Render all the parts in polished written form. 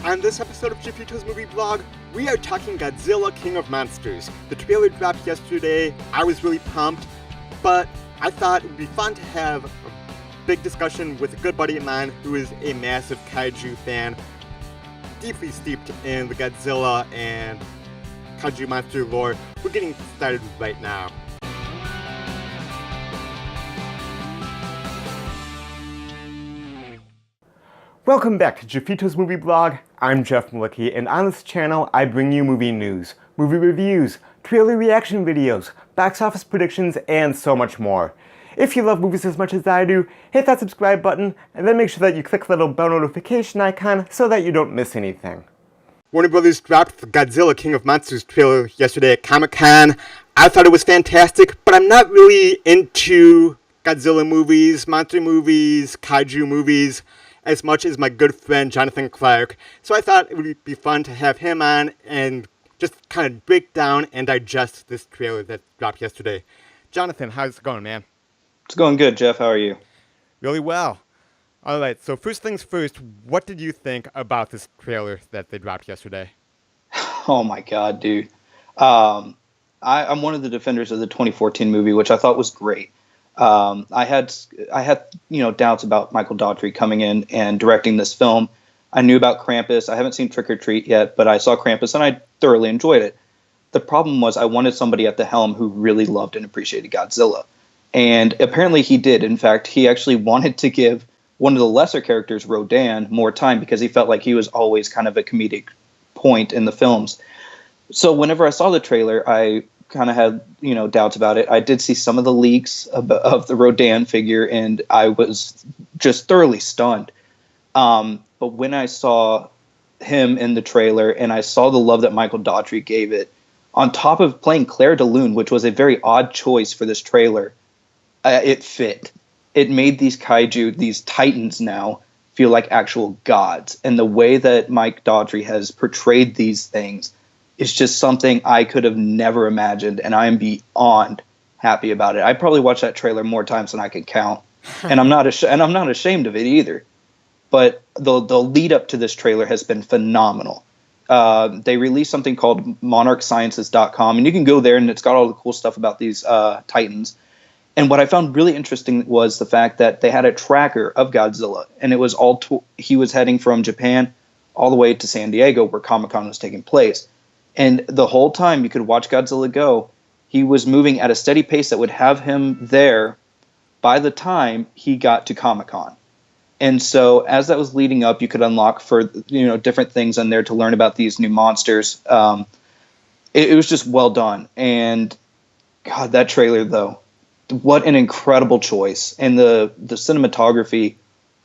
On this episode of Jeffito's Movie Blog, we are talking Godzilla, King of Monsters. The trailer dropped yesterday. I was really pumped, but I thought it would be fun to have a big discussion with a good buddy of mine who is a massive kaiju fan, deeply steeped in the Godzilla and kaiju monster lore. We're getting started right now. Welcome back to Jeffito's Movie Blog. I'm Jeff Malicki, and on this channel I bring you movie news, movie reviews, trailer reaction videos, box office predictions, and so much more. If you love movies as much as I do, hit that subscribe button, and then make sure that you click the little bell notification icon so that you don't miss anything. Warner Brothers dropped the Godzilla King of Monsters trailer yesterday at Comic-Con. I thought it was fantastic, but I'm not really into Godzilla movies, monster movies, kaiju movies, as much as my good friend Jonathan Clark. So I thought it would be fun to have him on and just kind of break down and digest this trailer that dropped yesterday. Jonathan, how's it going, man? It's going good, Jeff. How are you? Really well. All right, so first things first, what did you think about this trailer that they dropped yesterday? Oh my God, dude. I'm one of the defenders of the 2014 movie, which I thought was great. I had doubts about Michael Daughtry coming in and directing this film. I knew about Krampus. I haven't seen Trick or Treat yet, but I saw Krampus and I thoroughly enjoyed it. The problem was I wanted somebody at the helm who really loved and appreciated Godzilla. And apparently he did. In fact, he actually wanted to give one of the lesser characters, Rodan, more time because he felt like he was always kind of a comedic point in the films. So whenever I saw the trailer, I kind of had, doubts about it. I did see some of the leaks of the Rodan figure, and I was just thoroughly stunned. But when I saw him in the trailer and I saw the love that Michael Daughtry gave it, on top of playing Claire de Lune, which was a very odd choice for this trailer, it fit. It made these kaiju, these titans now, feel like actual gods. And the way that Mike Daughtry has portrayed these things is just something I could have never imagined, and I am beyond happy about it. I probably watched that trailer more times than I can count, and I'm not ashamed of it either. But the lead up to this trailer has been phenomenal. They released something called monarchsciences.com, and you can go there, and it's got all the cool stuff about these titans. And what I found really interesting was the fact that they had a tracker of Godzilla, and it was he was heading from Japan all the way to San Diego, where Comic-Con was taking place. And the whole time you could watch Godzilla go, he was moving at a steady pace that would have him there by the time he got to Comic-Con. And so as that was leading up, you could unlock for different things on there to learn about these new monsters. It was just well done. And God, that trailer though, what an incredible choice. And the cinematography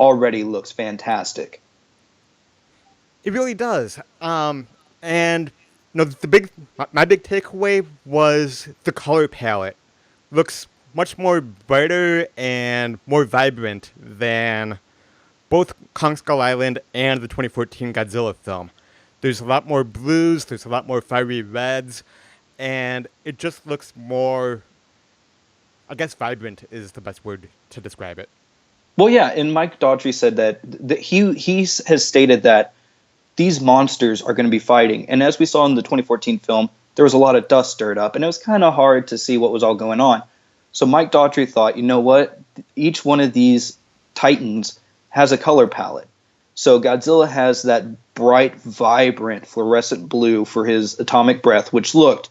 already looks fantastic. It really does. And my big takeaway was the color palette. Looks much more brighter and more vibrant than both Kong Skull Island and the 2014 Godzilla film. There's a lot more blues, there's a lot more fiery reds, and it just looks more, I guess vibrant is the best word to describe it. Well, yeah, and Mike Daughtry said that he has stated that these monsters are going to be fighting. And as we saw in the 2014 film, there was a lot of dust stirred up, and it was kind of hard to see what was all going on. So Mike Daughtry thought, you know what? Each one of these titans has a color palette. So Godzilla has that bright, vibrant, fluorescent blue for his atomic breath, which looked,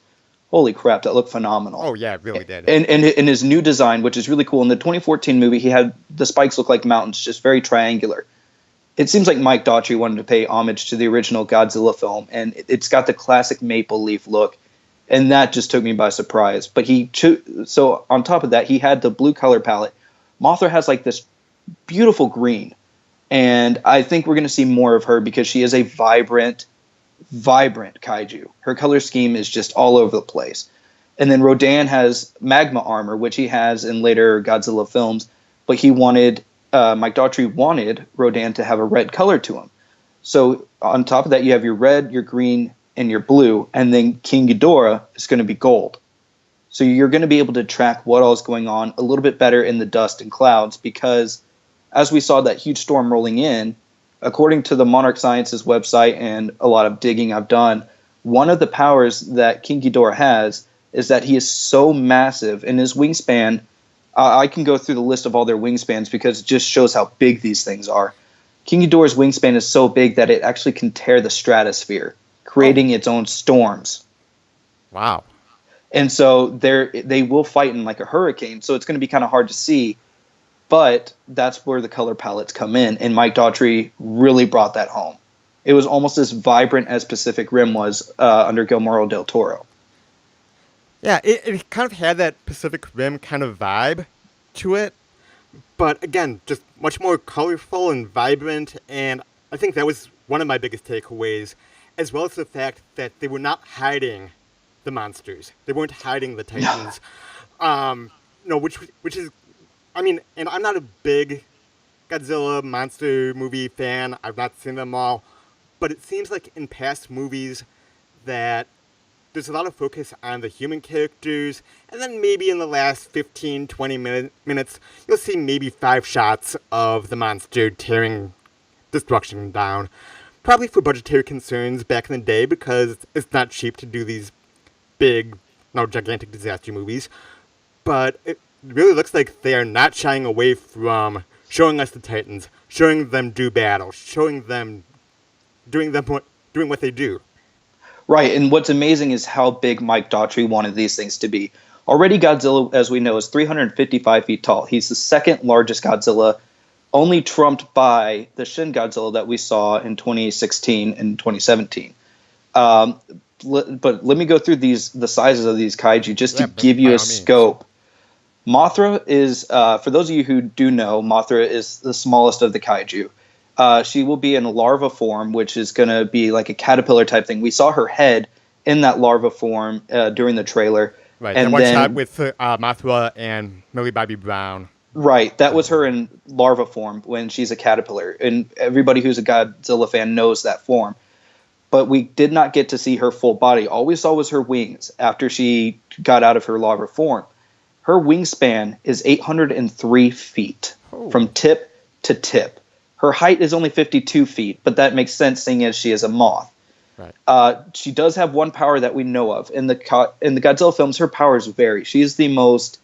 holy crap, that looked phenomenal. Oh, yeah, it really did. And in his new design, which is really cool. In the 2014 movie, he had the spikes look like mountains, just very triangular. It seems like Mike Daughtry wanted to pay homage to the original Godzilla film, and it's got the classic maple leaf look, and that just took me by surprise. But so on top of that, he had the blue color palette. Mothra has like this beautiful green, and I think we're going to see more of her because she is a vibrant kaiju. Her color scheme is just all over the place. And then Rodan has magma armor, which he has in later Godzilla films, but Mike Daughtry wanted Rodan to have a red color to him. So on top of that, you have your red, your green, and your blue, and then King Ghidorah is going to be gold. So you're going to be able to track what all is going on a little bit better in the dust and clouds because as we saw that huge storm rolling in, According to the Monarch Sciences website and a lot of digging I've done, one of the powers that King Ghidorah has is that he is so massive, and his wingspan, I can go through the list of all their wingspans because it just shows how big these things are. King Ghidorah's wingspan is so big that it actually can tear the stratosphere, creating its own storms. Wow. And so they will fight in like a hurricane, so it's going to be kind of hard to see. But that's where the color palettes come in, and Mike Daughtry really brought that home. It was almost as vibrant as Pacific Rim was under Guillermo del Toro. Yeah, it kind of had that Pacific Rim kind of vibe to it. But again, just much more colorful and vibrant, and I think that was one of my biggest takeaways, as well as the fact that they were not hiding the monsters. They weren't hiding the Titans. Which is, I mean, and I'm not a big Godzilla monster movie fan. I've not seen them all. But it seems like in past movies that there's a lot of focus on the human characters, and then maybe in the last 15, 20 minutes, you'll see maybe 5 shots of the monster tearing destruction down. Probably for budgetary concerns back in the day, because it's not cheap to do these big, gigantic disaster movies. But it really looks like they are not shying away from showing us the Titans, showing them do battle, showing them doing what they do. Right, and what's amazing is how big Mike Daughtry wanted these things to be. Already Godzilla, as we know, is 355 feet tall. He's the second largest Godzilla, only trumped by the Shin Godzilla that we saw in 2016 and 2017. But let me go through the sizes of these kaiju just to give you a scope. Mothra is, for those of you who do know, Mothra is the smallest of the kaiju. She will be in a larva form, which is going to be like a caterpillar type thing. We saw her head in that larva form during the trailer. Right, and one shot with Mothra and Millie Bobby Brown. Right, that was her in larva form when she's a caterpillar. And everybody who's a Godzilla fan knows that form. But we did not get to see her full body. All we saw was her wings after she got out of her larva form. Her wingspan is 803 feet from tip to tip. Her height is only 52 feet, but that makes sense seeing as she is a moth. Right. She does have one power that we know of. In the Godzilla films, her powers vary. She is the most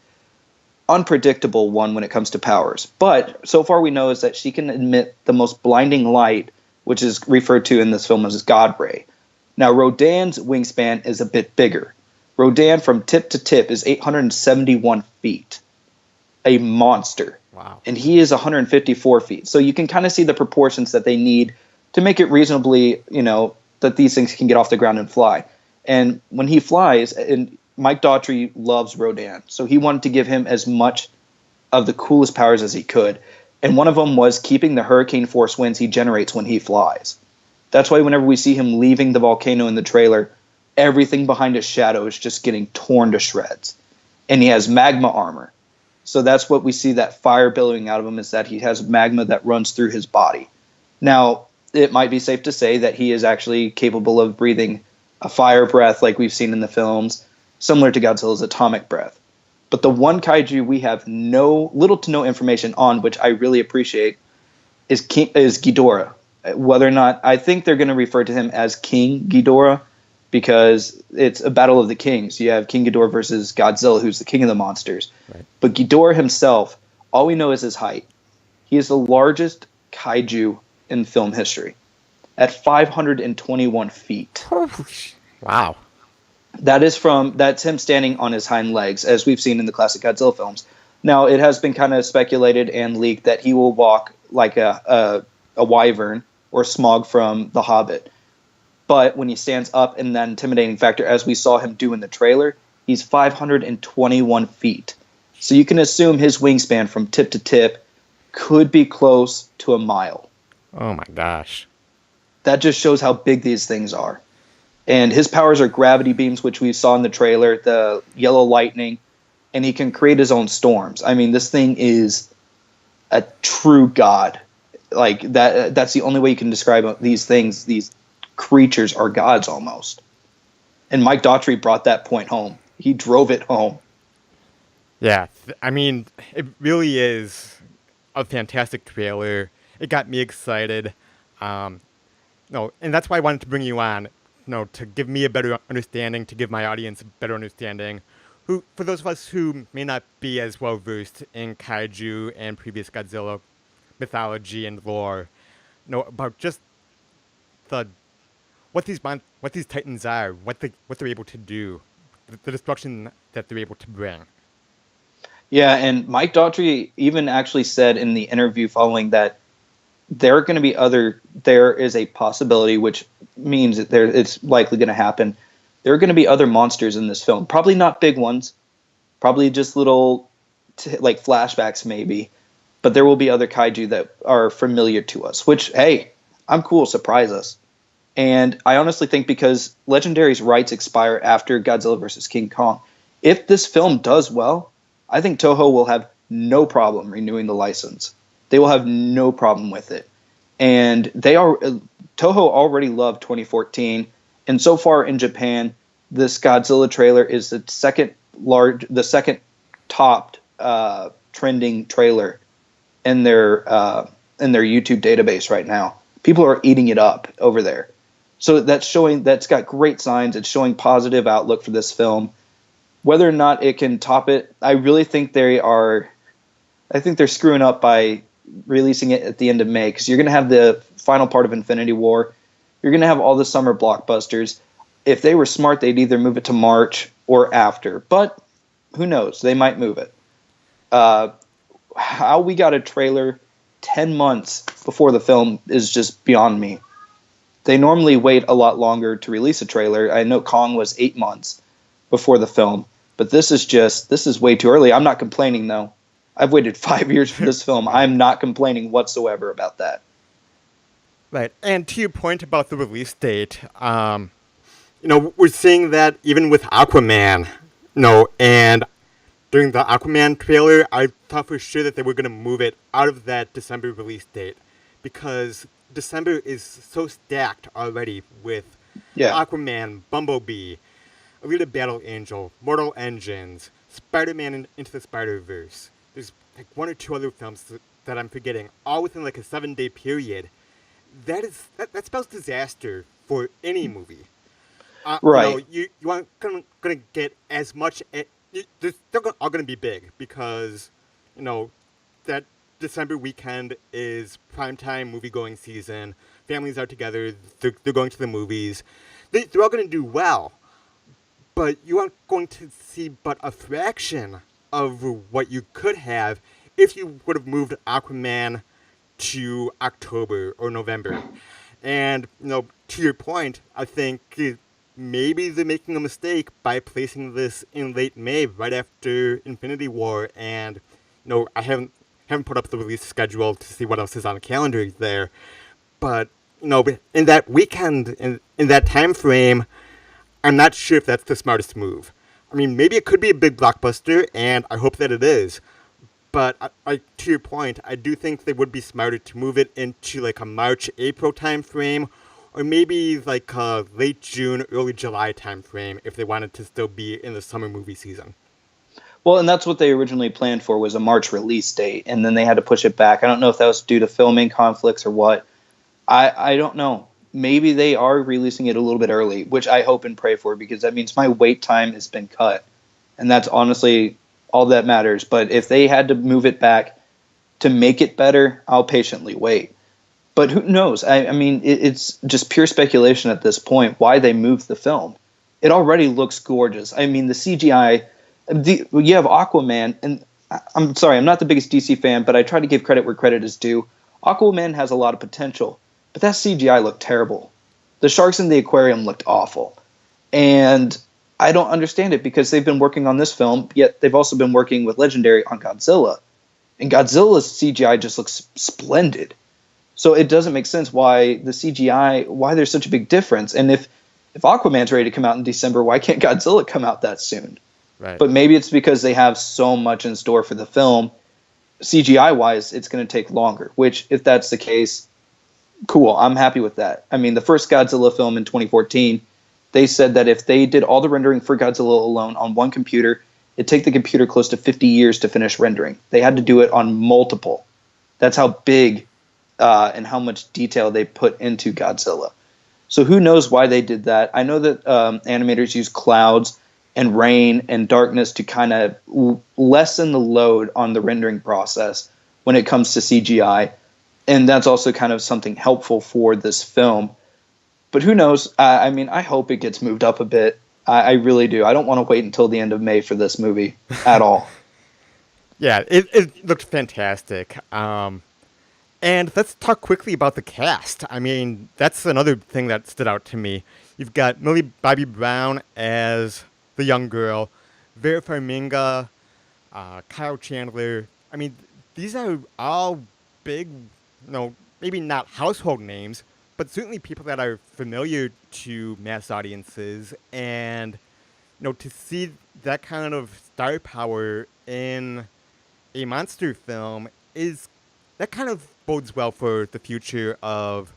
unpredictable one when it comes to powers. But so far we know is that she can emit the most blinding light, which is referred to in this film as God Ray. Now, Rodan's wingspan is a bit bigger. Rodan from tip to tip is 871 feet. A monster. Wow. And he is 154 feet. So you can kind of see the proportions that they need to make it reasonably, that these things can get off the ground and fly. And when he flies, and Mike Daughtry loves Rodan, so he wanted to give him as much of the coolest powers as he could. And one of them was keeping the hurricane force winds he generates when he flies. That's why whenever we see him leaving the volcano in the trailer, everything behind his shadow is just getting torn to shreds. And he has magma armor. So that's what we see, that fire billowing out of him, is that he has magma that runs through his body. Now, it might be safe to say that he is actually capable of breathing a fire breath like we've seen in the films, similar to Godzilla's atomic breath. But the one kaiju we have little to no information on, which I really appreciate, is Ghidorah. Whether or not, I think they're going to refer to him as King Ghidorah, because it's a battle of the kings. You have King Ghidorah versus Godzilla, who's the king of the monsters. Right. But Ghidorah himself, all we know is his height. He is the largest kaiju in film history at 521 feet. Wow. That's him standing on his hind legs, as we've seen in the classic Godzilla films. Now, it has been kind of speculated and leaked that he will walk like a wyvern or Smaug from The Hobbit. But when he stands up in that intimidating factor, as we saw him do in the trailer, he's 521 feet. So you can assume his wingspan from tip to tip could be close to a mile. Oh my gosh. That just shows how big these things are. And his powers are gravity beams, which we saw in the trailer, the yellow lightning, and he can create his own storms. I mean, this thing is a true god. Like that's the only way you can describe these things. These creatures are gods almost. And Mike Daughtry brought that point home. He drove it home. Yeah, I mean, it really is a fantastic trailer. It got me excited. No, and that's why I wanted to bring you on, to give me a better understanding, to give my audience a better understanding. For those of us who may not be as well versed in kaiju and previous Godzilla mythology and lore, about just the what these titans are, what they're able to do, the destruction that they're able to bring. Yeah, and Mike Daughtry even actually said in the interview following that there is a possibility, which means that it's likely going to happen. There are going to be other monsters in this film. Probably not big ones. Probably just little, like flashbacks maybe. But there will be other kaiju that are familiar to us, which, hey, I'm cool. Surprise us. And I honestly think because Legendary's rights expire after Godzilla vs. King Kong, if this film does well, I think Toho will have no problem renewing the license. They will have no problem with it. And Toho already loved 2014. And so far in Japan, this Godzilla trailer is the second topped trending trailer in their YouTube database right now. People are eating it up over there. So that's got great signs. It's showing positive outlook for this film. Whether or not it can top it, I really think they're screwing up by releasing it at the end of May, because you're going to have the final part of Infinity War. You're going to have all the summer blockbusters. If they were smart, they'd either move it to March or after. But who knows? They might move it. How we got a trailer 10 months before the film is just beyond me. They normally wait a lot longer to release a trailer. I know Kong was 8 months before the film, but this is way too early. I'm not complaining, though. I've waited 5 years for this film. I'm not complaining whatsoever about that. Right, and to your point about the release date, we're seeing that even with Aquaman, and during the Aquaman trailer, I thought for sure that they were going to move it out of that December release date, because December is so stacked already with Aquaman, Bumblebee, Alita Battle Angel, Mortal Engines, Spider-Man Into the Spider-Verse. There's like one or two other films that I'm forgetting, all within like a 7-day period. That spells disaster for any movie. Right. You aren't going to get as much. They're still all going to be big because, that December weekend is primetime movie-going season. Families are together. They're going to the movies. They're all going to do well. But you aren't going to see but a fraction of what you could have if you would have moved Aquaman to October or November. And, to your point, I think maybe they're making a mistake by placing this in late May, right after Infinity War. And, I haven't put up the release schedule to see what else is on the calendar there. But, in that weekend, in that time frame, I'm not sure if that's the smartest move. I mean, maybe it could be a big blockbuster, and I hope that it is. But to your point, I do think they would be smarter to move it into like a March, April time frame, or maybe like a late June, early July time frame if they wanted to still be in the summer movie season. Well, and that's what they originally planned for, was a March release date, and then they had to push it back. I don't know if that was due to filming conflicts or what. I don't know. Maybe they are releasing it a little bit early, which I hope and pray for, because that means my wait time has been cut. And that's honestly all that matters. But if they had to move it back to make it better, I'll patiently wait. But who knows? I mean, it's just pure speculation at this point why they moved the film. It already looks gorgeous. I mean, the CGI, you have Aquaman, and I'm sorry, I'm not the biggest DC fan, but I try to give credit where credit is due. Aquaman has a lot of potential. But that CGI looked terrible. The sharks in the aquarium looked awful. And I don't understand it, because they've been working on this film, yet they've also been working with Legendary on Godzilla. And Godzilla's CGI just looks splendid. So it doesn't make sense why there's such a big difference. And if Aquaman's ready to come out in December, why can't Godzilla come out that soon? Right. But maybe it's because they have so much in store for the film. CGI-wise, it's going to take longer, which, if that's the case, cool, I'm happy with that. I mean, the first Godzilla film in 2014, they said that if they did all the rendering for Godzilla alone on one computer, it'd take the computer close to 50 years to finish rendering. They had to do it on multiple. That's how big and how much detail they put into Godzilla. So who knows why they did that? I know that animators use clouds and rain and darkness to kind of lessen the load on the rendering process when it comes to CGI. And that's also kind of something helpful for this film. But who knows? I mean, I hope it gets moved up a bit. I really do. I don't want to wait until the end of May for this movie at all. Yeah, it looked fantastic. And let's talk quickly about the cast. I mean, that's another thing that stood out to me. You've got Millie Bobby Brown as the young girl, Vera Farmiga, Kyle Chandler. I mean, these are all big, maybe not household names, but certainly people that are familiar to mass audiences. And, to see that kind of star power in a monster film that kind of bodes well for the future of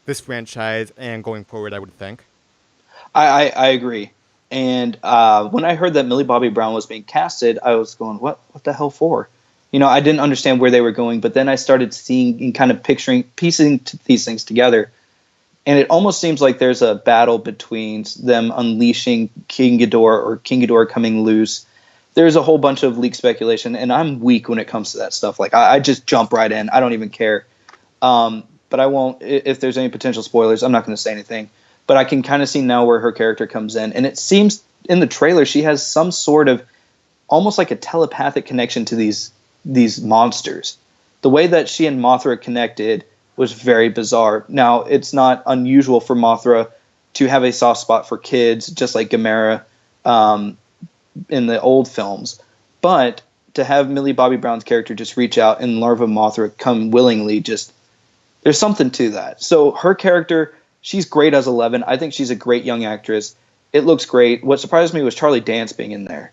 this franchise and going forward, I would think. I agree. And when I heard that Millie Bobby Brown was being casted, I was going, what the hell for? I didn't understand where they were going, but then I started seeing and kind of piecing these things together. And it almost seems like there's a battle between them unleashing King Ghidorah or King Ghidorah coming loose. There's a whole bunch of leak speculation, and I'm weak when it comes to that stuff. Like, I just jump right in. I don't even care. But I won't. If there's any potential spoilers, I'm not going to say anything. But I can kind of see now where her character comes in. And it seems in the trailer she has some sort of almost like a telepathic connection to these monsters. The way that she and Mothra connected was very bizarre. Now, it's not unusual for Mothra to have a soft spot for kids, just like Gamera in the old films. But to have Millie Bobby Brown's character just reach out and Larva Mothra come willingly, there's something to that. So her character, she's great as 11. I think she's a great young actress. It looks great. What surprised me was Charlie Dance being in there.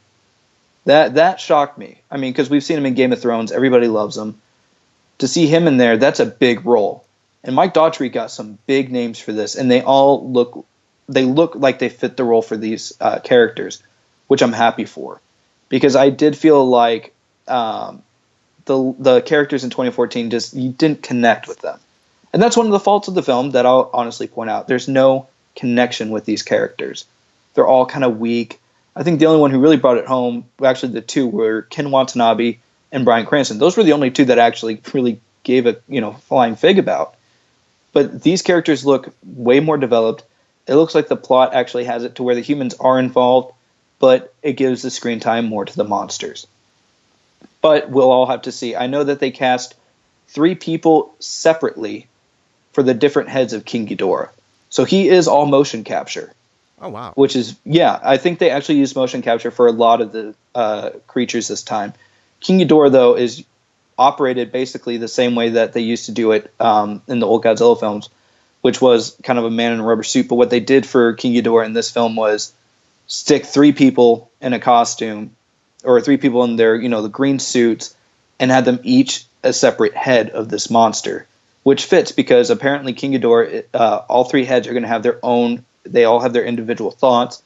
That shocked me. I mean, because we've seen him in Game of Thrones. Everybody loves him. To see him in there, that's a big role. And Mike Daughtry got some big names for this, and they all look like they fit the role for these characters, which I'm happy for, because I did feel like the characters in 2014 you didn't connect with them, and that's one of the faults of the film that I'll honestly point out. There's no connection with these characters. They're all kind of weak. I think the only one who really brought it home, actually the two, were Ken Watanabe and Bryan Cranston. Those were the only two that actually really gave a flying fig about. But these characters look way more developed. It looks like the plot actually has it to where the humans are involved, but it gives the screen time more to the monsters. But we'll all have to see. I know that they cast 3 people separately for the different heads of King Ghidorah. So he is all motion capture. Oh, wow. Which is, I think they actually used motion capture for a lot of the creatures this time. King Ghidorah, though, is operated basically the same way that they used to do it in the old Godzilla films, which was kind of a man in a rubber suit. But what they did for King Ghidorah in this film was stick 3 people in a costume, or 3 people in their, the green suits, and had them each a separate head of this monster, which fits because apparently King Ghidorah, all 3 heads are going to have their own. They all have their individual thoughts.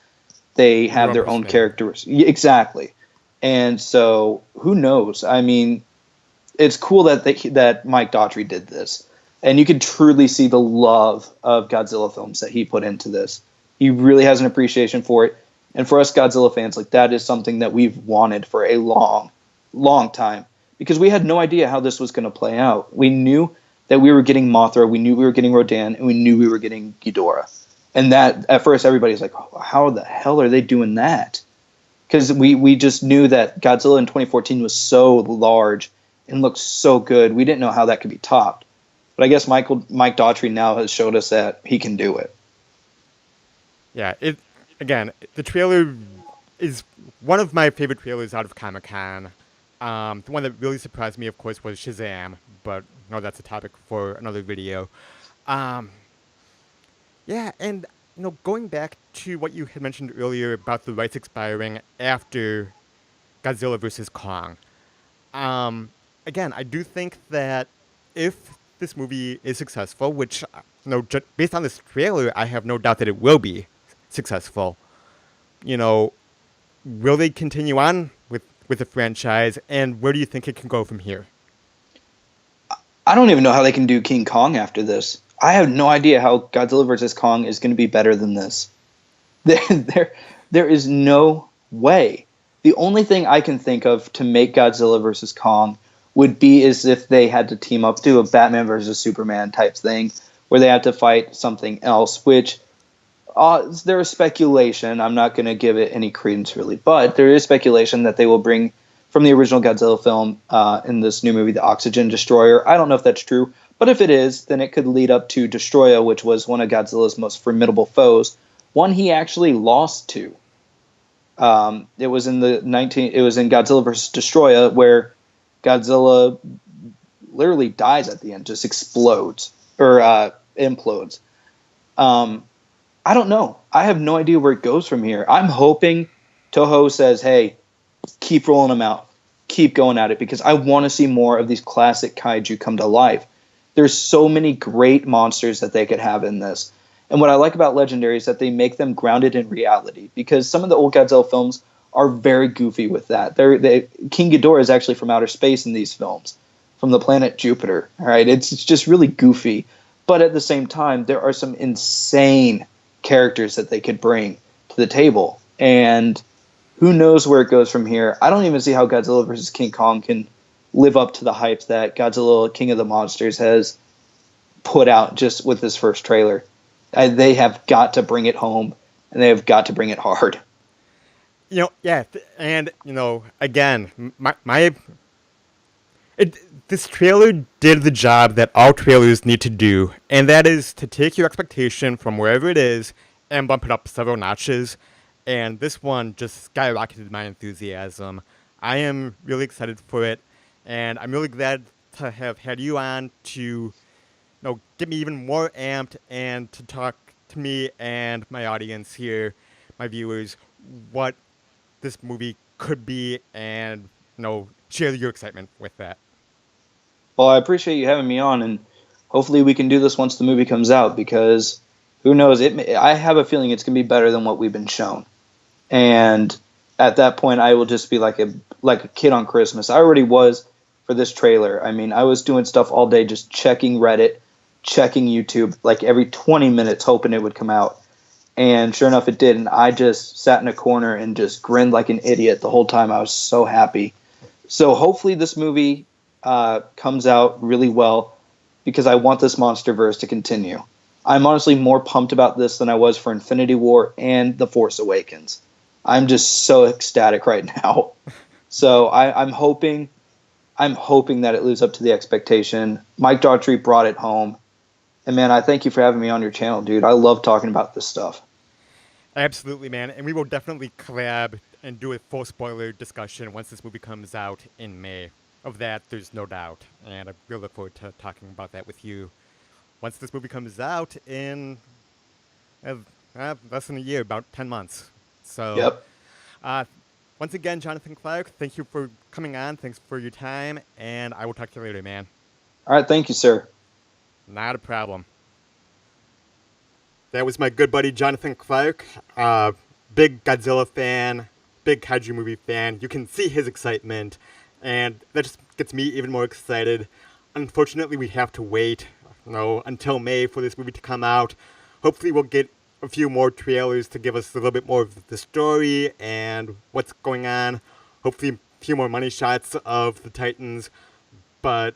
They have their own characters. Exactly. And so who knows? I mean, it's cool that Mike Daughtry did this. And you can truly see the love of Godzilla films that he put into this. He really has an appreciation for it. And for us Godzilla fans, that is something that we've wanted for a long, long time. Because we had no idea how this was going to play out. We knew that we were getting Mothra, we knew we were getting Rodan, and we knew we were getting Ghidorah. And that, at first, everybody's like, oh, how the hell are they doing that? Because we just knew that Godzilla in 2014 was so large and looked so good. We didn't know how that could be topped. But I guess Mike Daughtry now has showed us that he can do it. Yeah, the trailer is one of my favorite trailers out of Comic-Con. The one that really surprised me, of course, was Shazam, but that's a topic for another video. Yeah, and going back to what you had mentioned earlier about the rights expiring after Godzilla vs. Kong. Again, I do think that if this movie is successful, which based on this trailer, I have no doubt that it will be successful. Will they continue on with the franchise, and where do you think it can go from here? I don't even know how they can do King Kong after this. I have no idea how Godzilla vs. Kong is going to be better than this. There is no way. The only thing I can think of to make Godzilla vs. Kong would be as if they had to team up, do a Batman versus Superman type thing, where they have to fight something else, which there is speculation. I'm not going to give it any credence, really, but there is speculation that they will bring from the original Godzilla film in this new movie, the Oxygen Destroyer. I don't know if that's true, but if it is, then it could lead up to Destroyer, which was one of Godzilla's most formidable foes, one he actually lost to. It was in Godzilla vs. Destroyer, where Godzilla literally dies at the end, just explodes or implodes. I don't know. I have no idea where it goes from here. I'm hoping Toho says, hey, keep rolling them out. Keep going at it, because I want to see more of these classic kaiju come to life. There's so many great monsters that they could have in this. And what I like about Legendary is that they make them grounded in reality, because some of the old Godzilla films are very goofy with that. King Ghidorah is actually from outer space in these films, from the planet Jupiter. All right, it's just really goofy. But at the same time, there are some insane characters that they could bring to the table. And who knows where it goes from here. I don't even see how Godzilla vs. King Kong can live up to the hype that Godzilla King of the Monsters has put out just with this first trailer. They have got to bring it home, and they have got to bring it hard. And again, this trailer did the job that all trailers need to do, and that is to take your expectation from wherever it is and bump it up several notches. And this one just skyrocketed my enthusiasm. I am really excited for it, and I'm really glad to have had you on to get me even more amped and to talk to me and my audience here, my viewers, what this movie could be, and share your excitement with that. Well, I appreciate you having me on, and hopefully we can do this once the movie comes out, because who knows? I have a feeling it's going to be better than what we've been shown. And at that point, I will just be like a kid on Christmas. I already was for this trailer. I mean, I was doing stuff all day, just checking Reddit, checking YouTube, like every 20 minutes, hoping it would come out. And sure enough, it did. And I just sat in a corner and just grinned like an idiot the whole time. I was so happy. So hopefully this movie comes out really well, because I want this MonsterVerse to continue. I'm honestly more pumped about this than I was for Infinity War and The Force Awakens. I'm just so ecstatic right now. So I'm hoping that it lives up to the expectation. Mike Daughtry brought it home. And man, I thank you for having me on your channel, dude. I love talking about this stuff. Absolutely, man. And we will definitely collab and do a full spoiler discussion once this movie comes out in May. Of that, there's no doubt. And I really look forward to talking about that with you once this movie comes out in less than a year, about 10 months. So, yep. Once again, Jonathan Clark, thank you for coming on. Thanks for your time. And I will talk to you later, man. All right. Thank you, sir. Not a problem. That was my good buddy, Jonathan Clark. Big Godzilla fan, big kaiju movie fan. You can see his excitement. And that just gets me even more excited. Unfortunately, we have to wait, until May for this movie to come out. Hopefully, we'll get a few more trailers to give us a little bit more of the story and what's going on. Hopefully, a few more money shots of the Titans. But,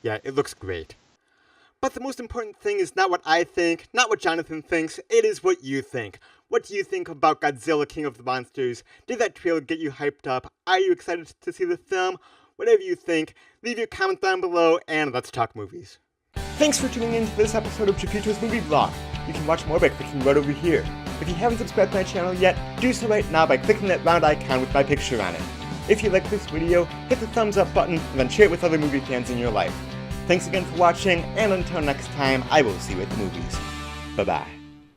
yeah, it looks great. But the most important thing is not what I think, not what Jonathan thinks. It is what you think. What do you think about Godzilla King of the Monsters? Did that trailer get you hyped up? Are you excited to see the film? Whatever you think, leave your comment down below, and let's talk movies. Thanks for tuning in to this episode of Jeffito's Movie Vlog. You can watch more by clicking right over here. If you haven't subscribed to my channel yet, do so right now by clicking that round icon with my picture on it. If you like this video, hit the thumbs up button and then share it with other movie fans in your life. Thanks again for watching, and until next time, I will see you at the movies. Bye-bye.